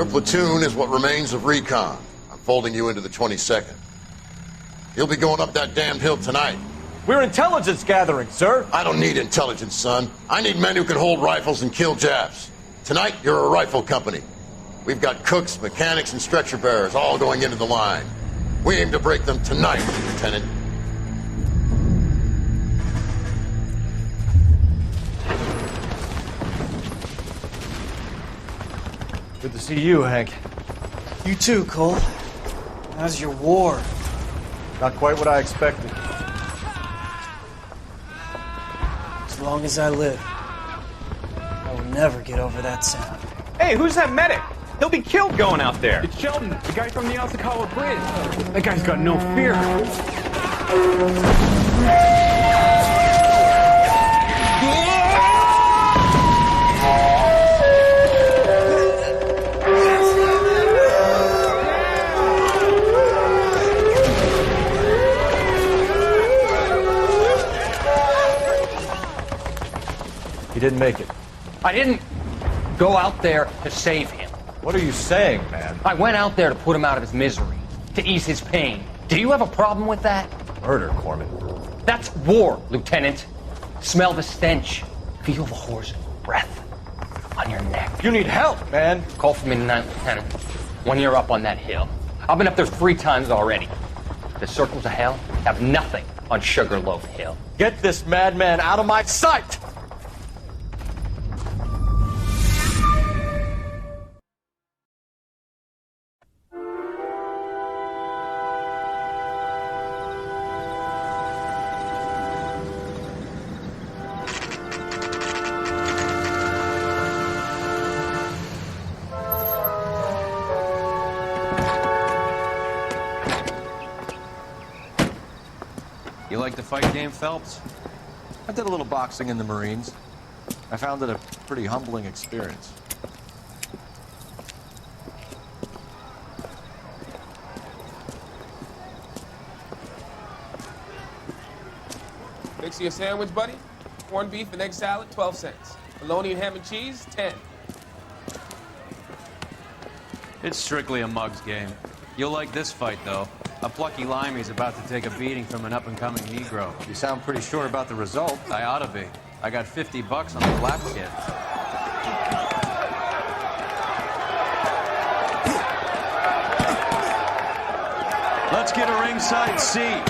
Your platoon is what remains of recon. I'm folding you into the 22nd. You'll be going up that damned hill tonight. We're intelligence gathering, sir. I don't need intelligence, son. I need men who can hold rifles and kill Japs. Tonight, you're a rifle company. We've got cooks, mechanics, and stretcher bearers all going into the line. We aim to break them tonight, Lieutenant. Good to see you, Hank. You too, Cole. How's your war? Not quite what I expected. As long as I live, I will never get over that sound. Hey, who's that medic? He'll be killed going out there. It's Sheldon, the guy from the Asakawa Bridge. That guy's got no fear. He didn't make it. I didn't go out there to save him. What are you saying, man? I went out there to put him out of his misery, to ease his pain. Do you have a problem with that? Murder, Corman. That's war, Lieutenant. Smell the stench. Feel the horse's breath on your neck. You need help, man. Call for me tonight, Lieutenant, when you're up on that hill. I've been up there 3 times already. The circles of hell have nothing on Sugarloaf Hill. Get this madman out of my sight! You like the fight game, Phelps? I did a little boxing in the Marines. I found it a pretty humbling experience. Fix you a sandwich, buddy? Corned beef and egg salad, 12 cents. Bologna and ham and cheese, 10. It's strictly a mug's game. You'll like this fight, though. A plucky limey's about to take a beating from an up-and-coming Negro. You sound pretty sure about the result. I ought to be. I got $50 on the flap kit. Let's get a ringside seat.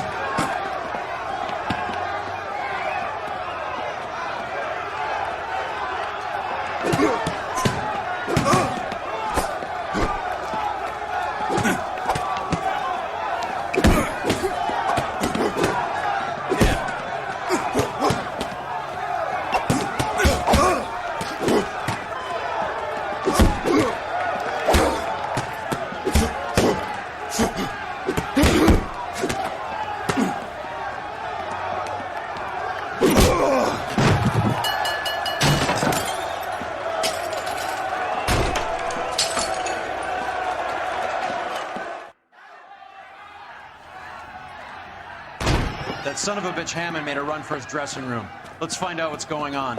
That son of a bitch Hammond made a run for his dressing room. Let's find out what's going on.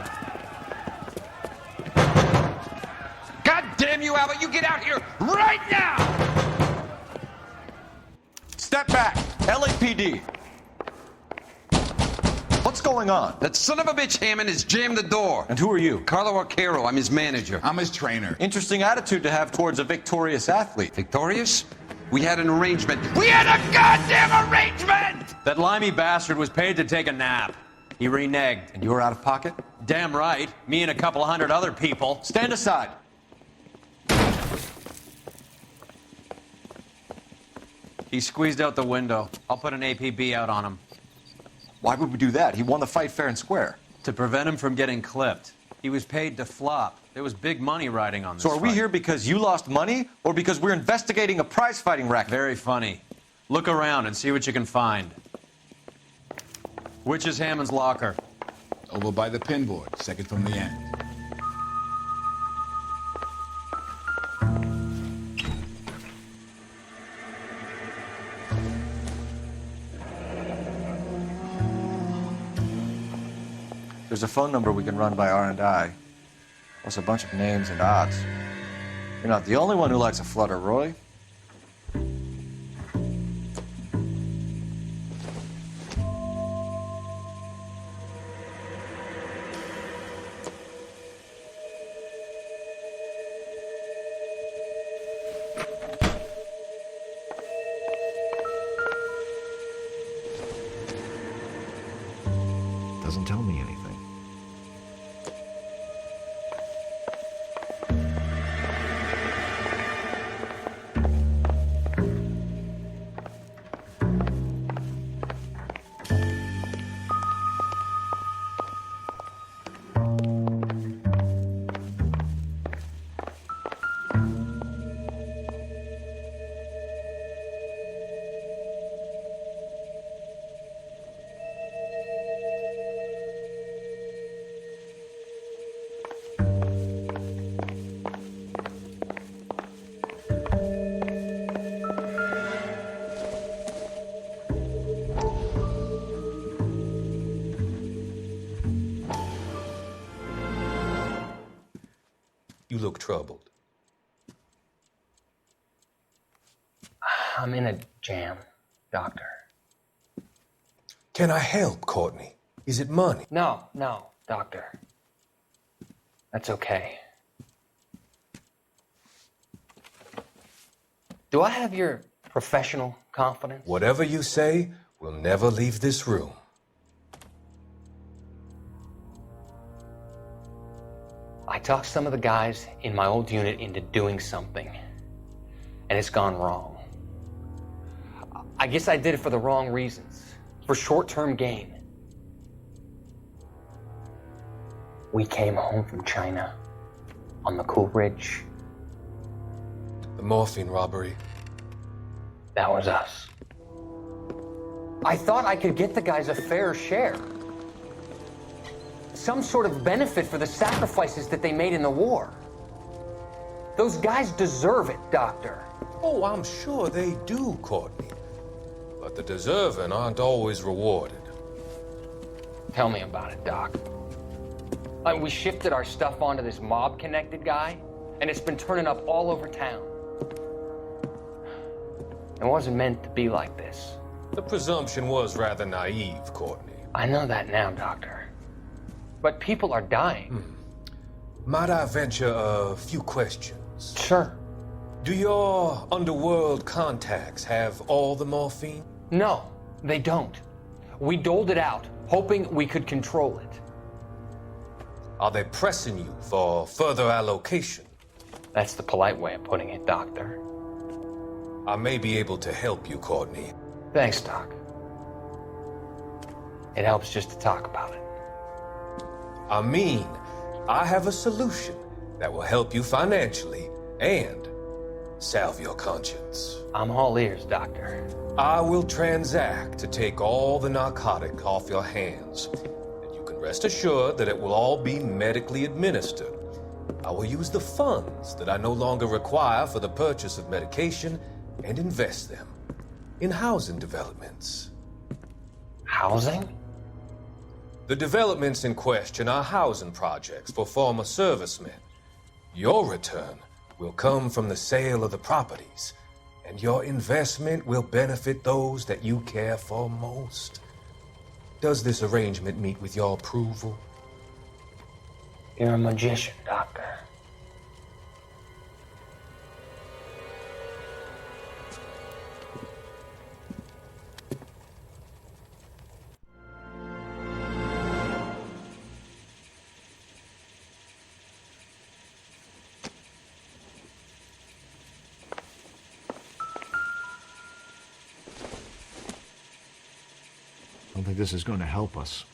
God damn you, Albert! You get out here right now! Step back! LAPD! What's going on? That son of a bitch Hammond has jammed the door. And who are you? Carlo Arcaro, I'm his manager. I'm his trainer. Interesting attitude to have towards a victorious athlete. Victorious? We had an arrangement. We had a goddamn arrangement! That limey bastard was paid to take a nap. He reneged. And you were out of pocket? Damn right. Me and a couple hundred other people. Stand aside. He squeezed out the window. I'll put an APB out on him. Why would we do that? He won the fight fair and square. To prevent him from getting clipped. He was paid to flop. There was big money riding on this So are we fight. here because you lost money or because we're investigating a prize-fighting racket? Very funny. Look around and see what you can find. Which is Hammond's locker? Over by the pinboard, second from the end. There's a phone number we can run by R&I, plus a bunch of names and odds. You're not the only one who likes a flutter, Roy. Doesn't tell me anything. You look troubled. I'm in a jam, Doctor. Can I help, Courtney? Is it money? No, Doctor. That's okay. Do I have your professional confidence? Whatever you say, we'll never leave this room. I talked some of the guys in my old unit into doing something, and it's gone wrong. I guess I did it for the wrong reasons, for short-term gain. We came home from China on the Cool Ridge. The morphine robbery. That was us. I thought I could get the guys a fair share. Some sort of benefit for the sacrifices that they made in the war. Those guys deserve it, Doctor. Oh, I'm sure they do, Courtney. But the deserving aren't always rewarded. Tell me about it, Doc. We shifted our stuff onto this mob-connected guy, and it's been turning up all over town. It wasn't meant to be like this. The presumption was rather naive, Courtney. I know that now, Doctor. But people are dying. Might I venture a few questions? Sure. Do your underworld contacts have all the morphine? No, they don't. We doled it out, hoping we could control it. Are they pressing you for further allocation? That's the polite way of putting it, Doctor. I may be able to help you, Courtney. Thanks, Doc. It helps just to talk about it. I mean, I have a solution that will help you financially and salve your conscience. I'm all ears, Doctor. I will transact to take all the narcotic off your hands, and you can rest assured that it will all be medically administered. I will use the funds that I no longer require for the purchase of medication and invest them in housing developments. Housing? The developments in question are housing projects for former servicemen. Your return will come from the sale of the properties, and your investment will benefit those that you care for most. Does this arrangement meet with your approval? You're a magician, Doctor. I don't think this is going to help us.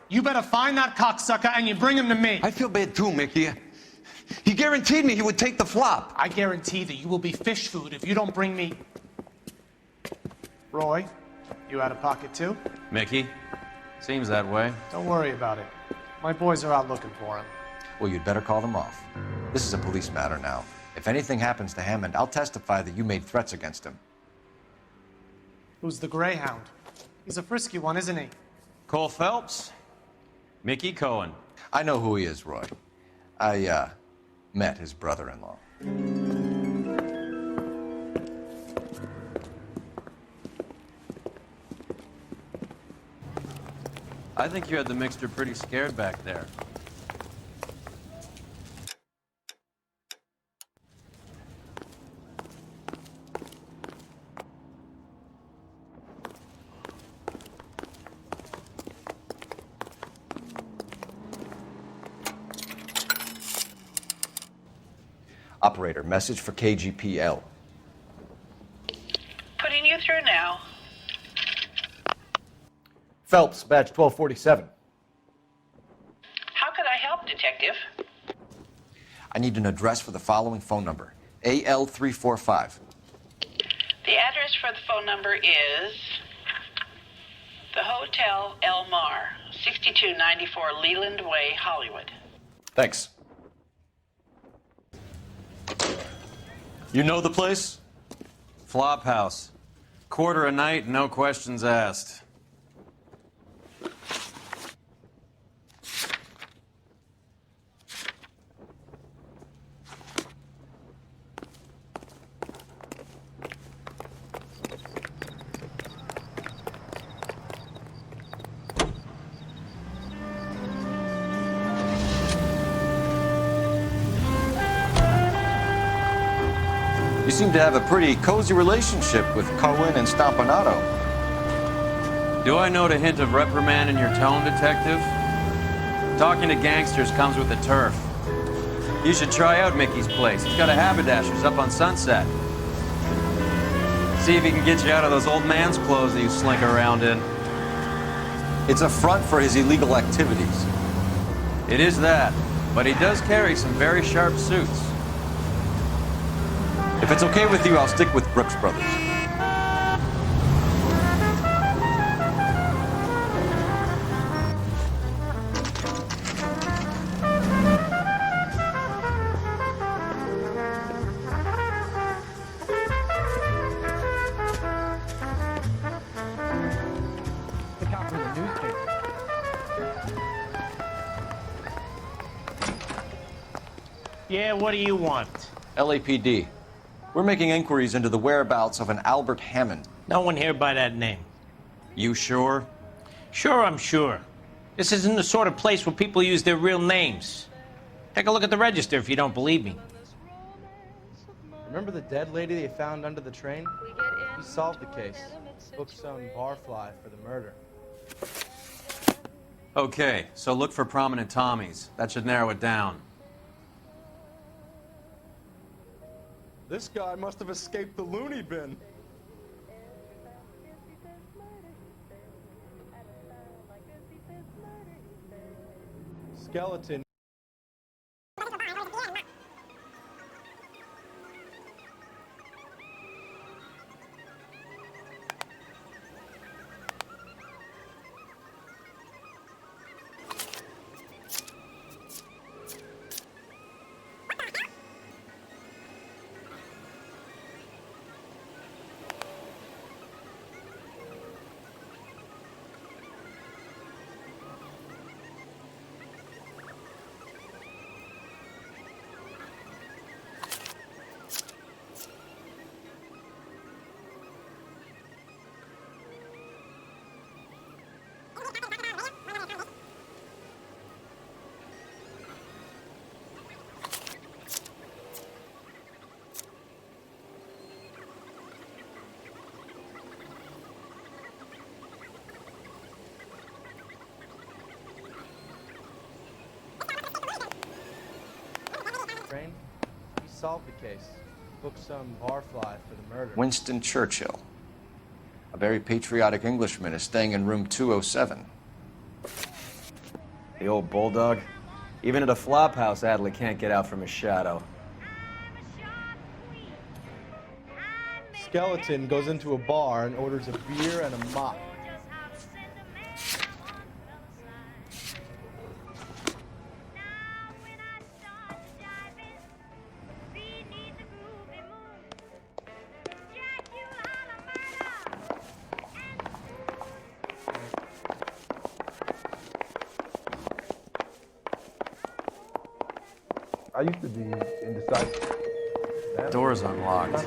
You better find that cocksucker and you bring him to me. I feel bad too, Mickey. He guaranteed me he would take the flop. I guarantee that you will be fish food if you don't bring me... Roy, you out of pocket too? Mickey? Seems that way. Don't worry about it. My boys are out looking for him. Well, you'd better call them off. This is a police matter now. If anything happens to Hammond, I'll testify that you made threats against him. Who's the Greyhound? He's a frisky one, isn't he? Cole Phelps? Mickey Cohen. I know who he is, Roy. I, met his brother-in-law. I think you had the mixture pretty scared back there. Operator, message for KGPL. Putting you through now. Phelps, badge 1247. How could I help, Detective? I need an address for the following phone number. AL345. The address for the phone number is the Hotel El Mar, 6294 Leland Way, Hollywood. Thanks. You know the place? Flop house. Quarter a night, no questions asked. You seem to have a pretty cozy relationship with Cohen and Stompanato. Do I note a hint of reprimand in your tone, Detective? Talking to gangsters comes with the turf. You should try out Mickey's place. He's got a haberdasher's up on Sunset. See if he can get you out of those old man's clothes that you slink around in. It's a front for his illegal activities. It is that, but he does carry some very sharp suits. If it's okay with you, I'll stick with Brooks Brothers. The cop from the newspaper. Yeah, what do you want? LAPD. We're making inquiries into the whereabouts of an Albert Hammond. No one here by that name. You sure? Sure, I'm sure. This isn't the sort of place where people use their real names. Take a look at the register if you don't believe me. Remember the dead lady they found under the train? We solved the case. Booked some barfly for the murder. Okay, so look for prominent Tommies. That should narrow it down. This guy must have escaped the loony bin. Skeleton. We solved the case. Booked some barfly for the murder. Winston Churchill. A very patriotic Englishman is staying in room 207. The old bulldog. Even at a flop house, Adley can't get out from his shadow. Skeleton goes into a bar and orders a beer and a mop. I used to be indecisive. Door's unlocked.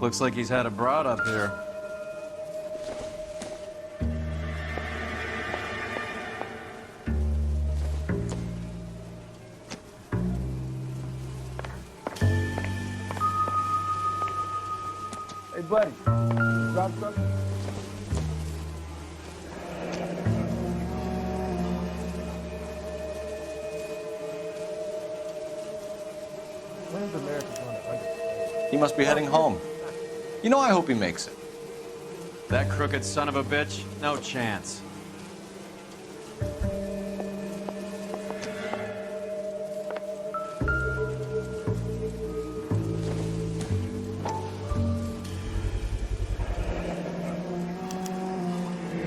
Looks like he's had a broad up here. Hey, buddy, drop something? When's America going to understand? He must be heading home. You know, I hope he makes it. That crooked son of a bitch? No chance.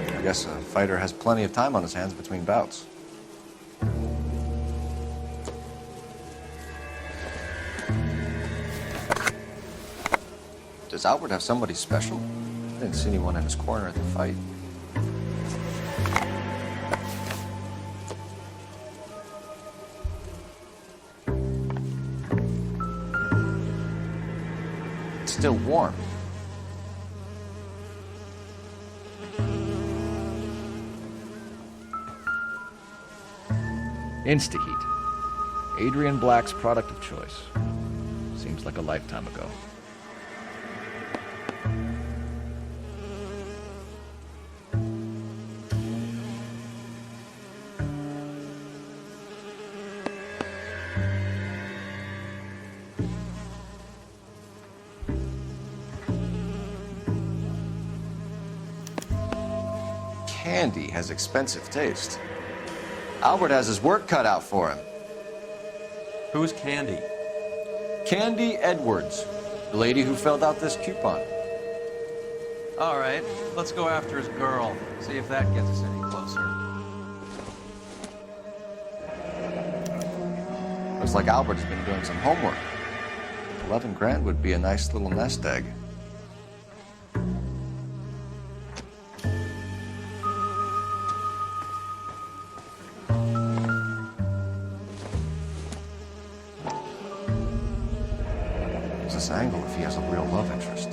I guess a fighter has plenty of time on his hands between bouts. Does Albert have somebody special? I didn't see anyone in his corner at the fight. It's still warm. Instaheat. Adrian Black's product of choice. Seems like a lifetime ago. Candy has expensive taste. Albert has his work cut out for him. Who's Candy? Candy Edwards, the lady who filled out this coupon. All right, let's go after his girl. See if that gets us any closer. Looks like Albert has been doing some homework. 11 grand would be a nice little nest egg. This angle if he has a real love interest.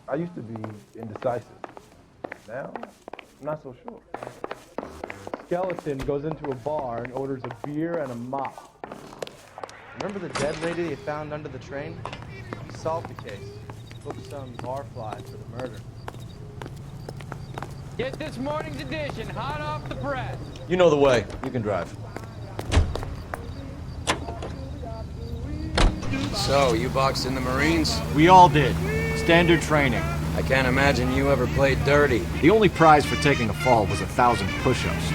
I used to be indecisive. Now, I'm not so sure. Skeleton goes into a bar and orders a beer and a mop. Remember the dead lady they found under the train? He solved the case. Booked some barflies for the murder. Get this morning's edition hot off the press. You know the way. You can drive. So, you boxed in the Marines? We all did. Standard training. I can't imagine you ever played dirty. The only prize for taking a fall was 1,000 push-ups.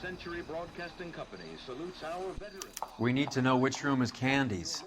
Century Broadcasting Company salutes our veterans. We need to know which room is Candy's.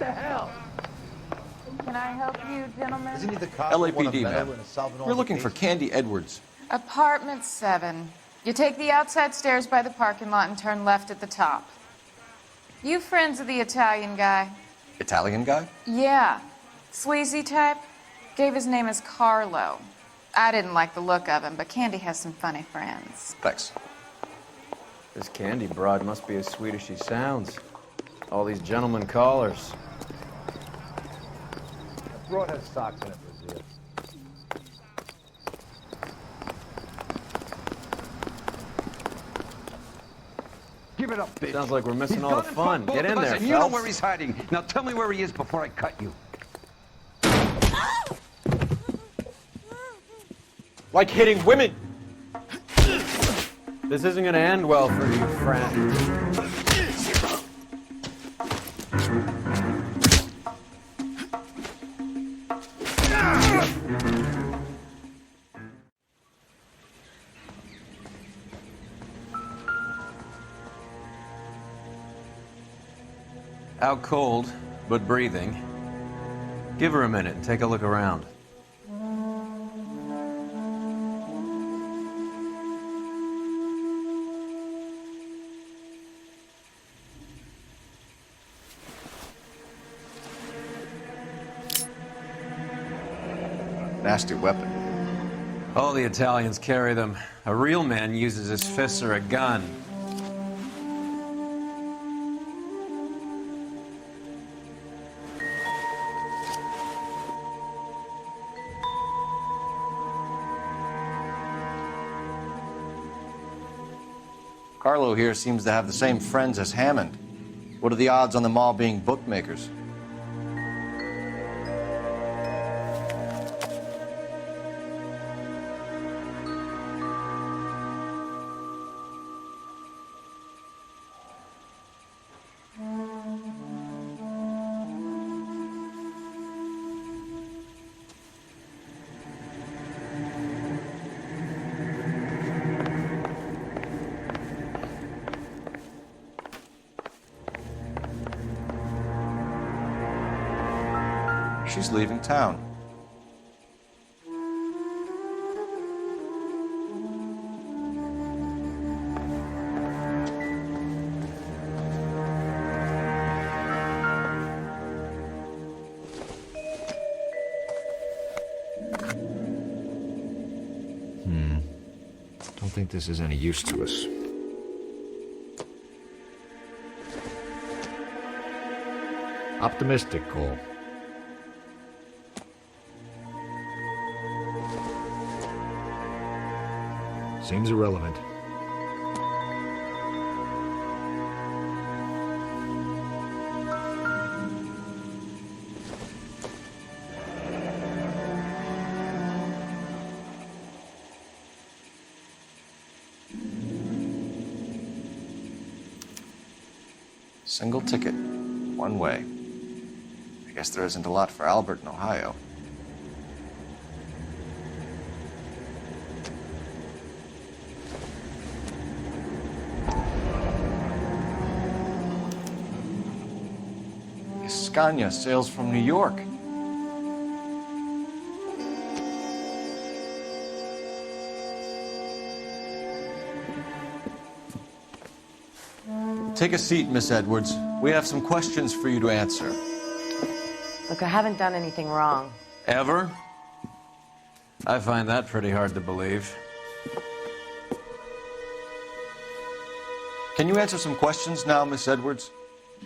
the hell? Can I help you, gentlemen? Isn't he the cop? LAPD, ma'am. We're looking for Candy Edwards. Apartment 7. You take the outside stairs by the parking lot and turn left at the top. You friends of the Italian guy? Italian guy? Yeah. Sleazy type? Gave his name as Carlo. I didn't like the look of him, but Candy has some funny friends. Thanks. This Candy broad must be as sweet as she sounds. All these gentlemen callers. That broad has socks in it, Brazil. Give it up, bitch. Sounds like we're missing He's all the gonna fun. fuck both Get in of us, there, and you know Phelps. where he's hiding. Now tell me where he is before I cut you. Like hitting women! This isn't gonna end well for you, friend. Out cold, but breathing. Give her a minute and take a look around. Nasty weapon. All the Italians carry them. A real man uses his fists or a gun. Carlo here seems to have the same friends as Hammond. What are the odds on them all being bookmakers? She's leaving town. Don't think this is any use to us. Optimistic, Cole. Seems irrelevant. Single ticket, one way. I guess there isn't a lot for Albert in Ohio. Scania sails from New York. Take a seat, Miss Edwards. We have some questions for you to answer. Look, I haven't done anything wrong. Ever? I find that pretty hard to believe. Can you answer some questions now, Miss Edwards?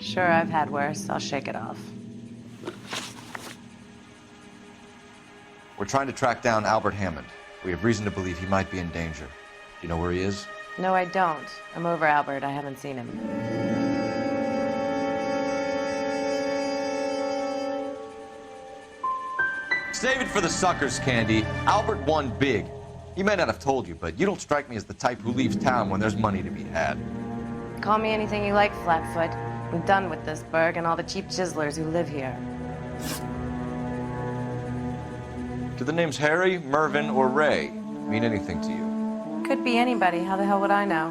Sure, I've had worse. I'll shake it off. We're trying to track down Albert Hammond. We have reason to believe he might be in danger. Do you know where he is? No, I don't. I'm over Albert. I haven't seen him. Save it for the suckers, Candy. Albert won big. He may not have told you, but you don't strike me as the type who leaves town when there's money to be had. Call me anything you like, Flatfoot. We're done with this burg and all the cheap chiselers who live here. Do the names Harry, Mervyn, or Ray mean anything to you? Could be anybody. How the hell would I know?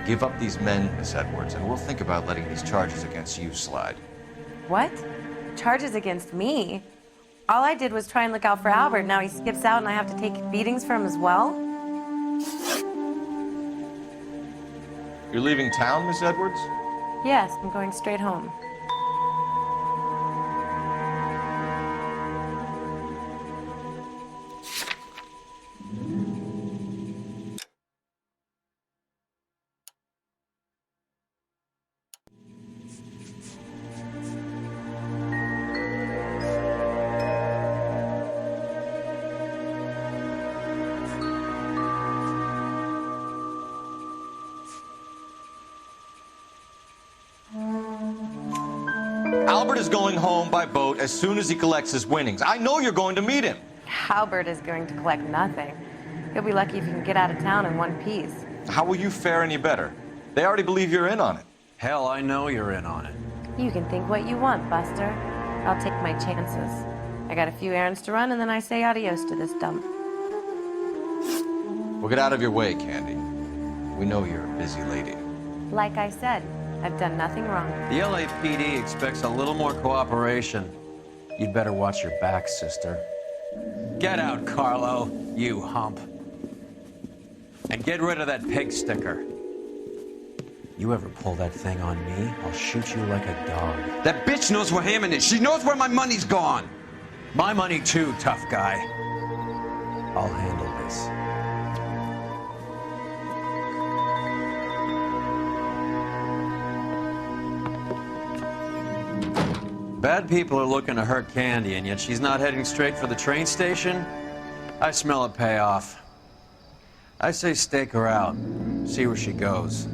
Give up these men, Miss Edwards, and we'll think about letting these charges against you slide. What? Charges against me? All I did was try and look out for Albert. Now he skips out and I have to take beatings for him as well? You're leaving town, Miss Edwards? Yes, I'm going straight home. Albert is going home by boat as soon as he collects his winnings. I know you're going to meet him. Albert is going to collect nothing. He'll be lucky if he can get out of town in one piece. How will you fare any better? They already believe you're in on it. Hell, I know you're in on it. You can think what you want, Buster. I'll take my chances. I got a few errands to run, and then I say adios to this dump. We'll get out of your way, Candy. We know you're a busy lady. Like I said, I've done nothing wrong. The LAPD expects a little more cooperation. You'd better watch your back, sister. Get out, Carlo, you hump. And get rid of that pig sticker. You ever pull that thing on me, I'll shoot you like a dog. That bitch knows where Hammond is. She knows where my money's gone. My money too, tough guy. I'll handle this. Bad people are looking to hurt Candy, and yet she's not heading straight for the train station? I smell a payoff. I say stake her out, see where she goes.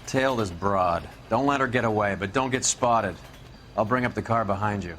Tail this broad. Don't let her get away, but don't get spotted. I'll bring up the car behind you.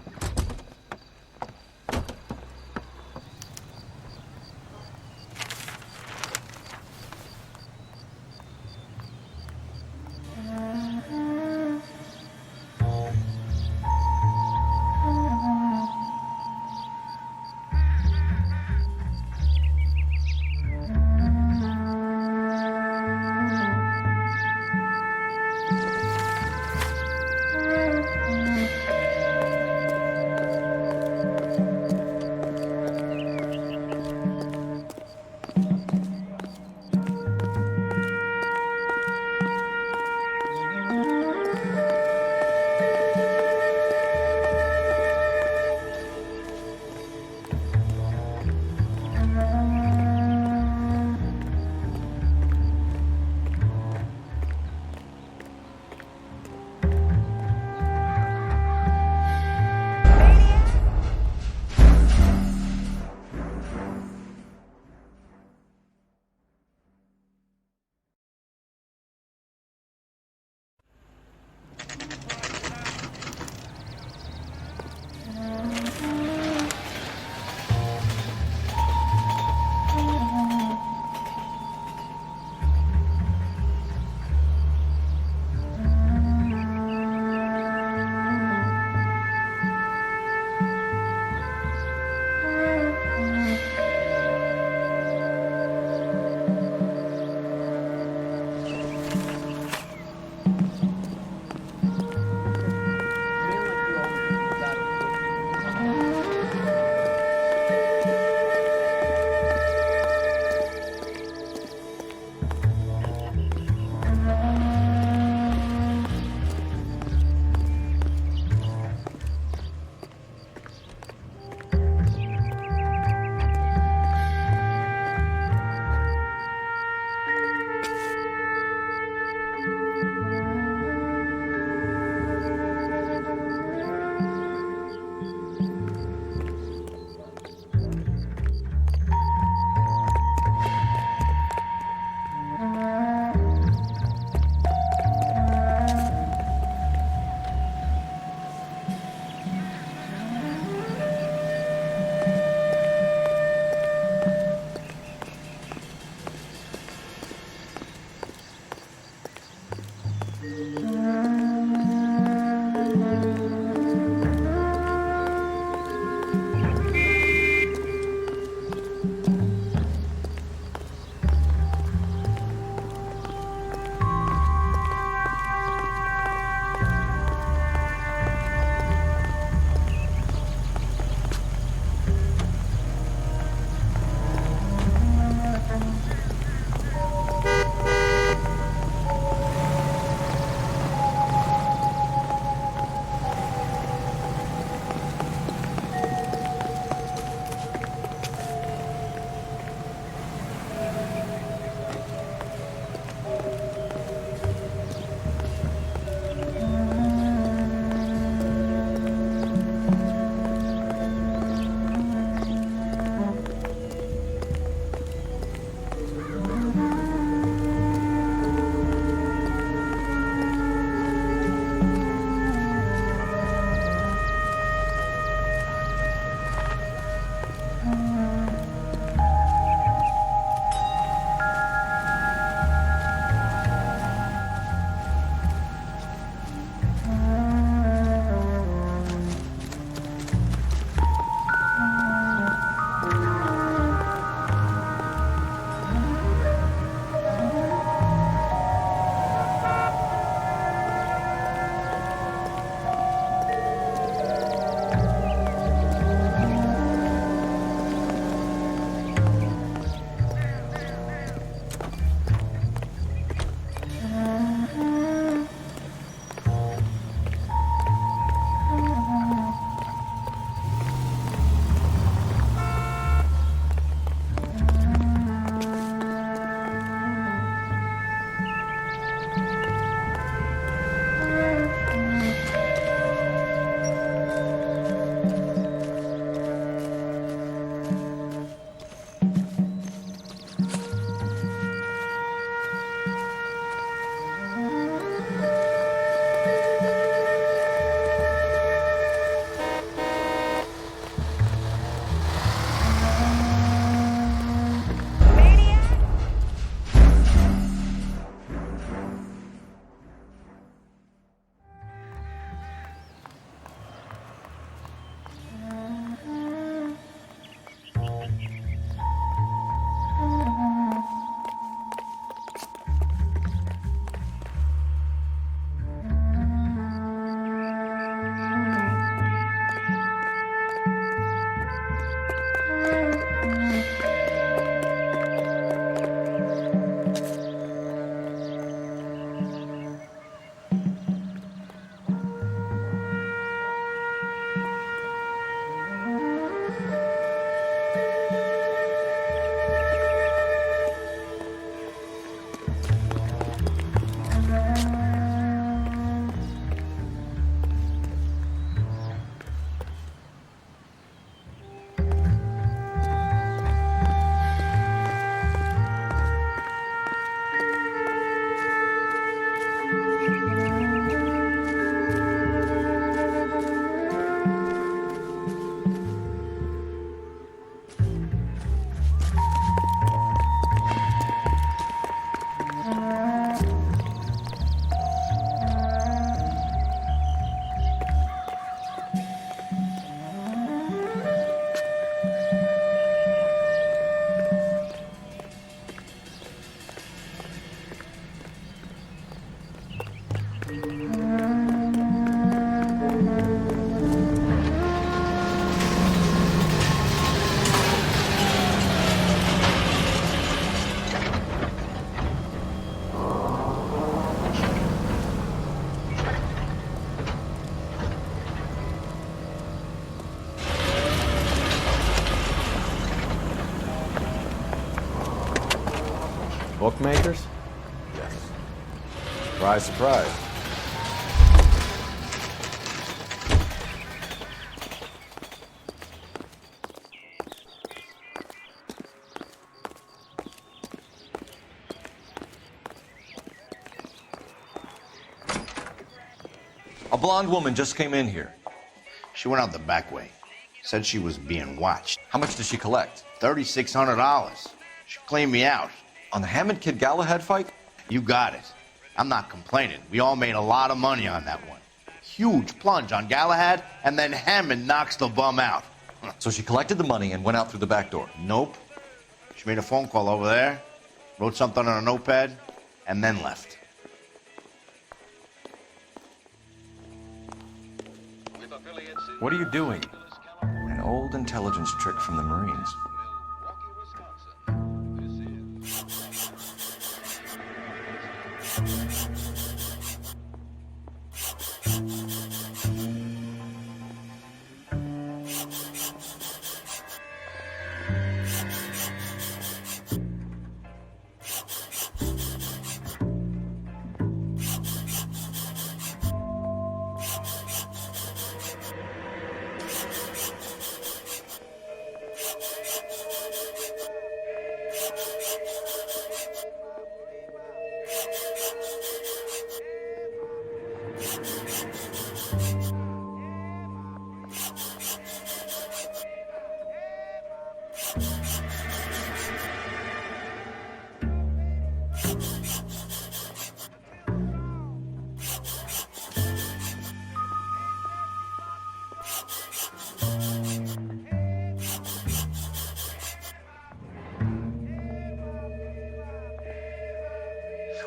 Bookmakers? Yes. Surprise, surprise. A blonde woman just came in here. She went out the back way. Said she was being watched. How much did she collect? $3,600. She cleaned me out. On the Hammond Kid Galahad fight? You got it. I'm not complaining. We all made a lot of money on that one. Huge plunge on Galahad, and then Hammond knocks the bum out. So she collected the money and went out through the back door? Nope. She made a phone call over there, wrote something on a notepad, and then left. What are you doing? An old intelligence trick from the Marines.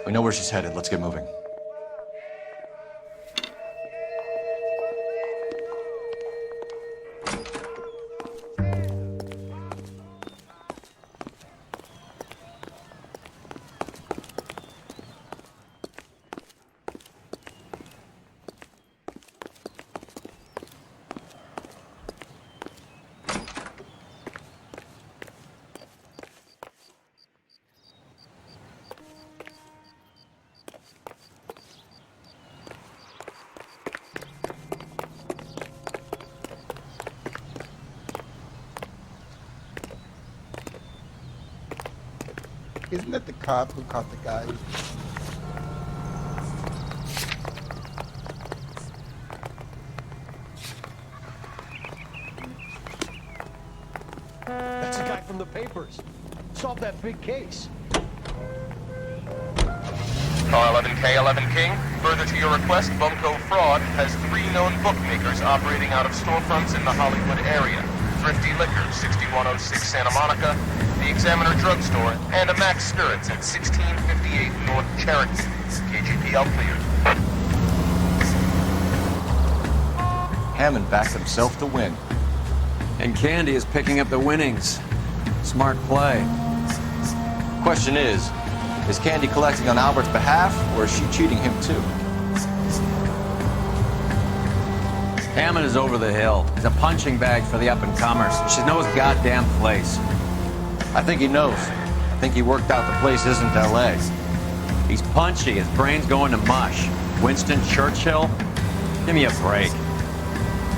We know where she's headed. Let's get moving. Isn't that the cop who caught the guy? That's the guy from the papers. Solved that big case. Car 11K, 11 King. Further to your request, Bumco Fraud has 3 known bookmakers operating out of storefronts in the Hollywood area. Thrifty Liquor, 6106 Santa Monica, the Examiner Drugstore, and a Max Spirits at 1658 North Cherokee. KGPL cleared. Hammond backed himself to win. And Candy is picking up the winnings. Smart play. Question is Candy collecting on Albert's behalf, or is she cheating him too? Hammond is over the hill. He's a punching bag for the up-and-comers. She knows goddamn place. I think he knows. I think he worked out the place isn't L.A. He's punchy. His brain's going to mush. Winston Churchill? Give me a break.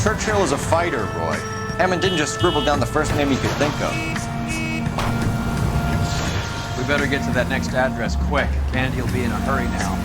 Churchill is a fighter, Roy. Hammond didn't just scribble down the first name he could think of. We better get to that next address quick. Candy'll be in a hurry now.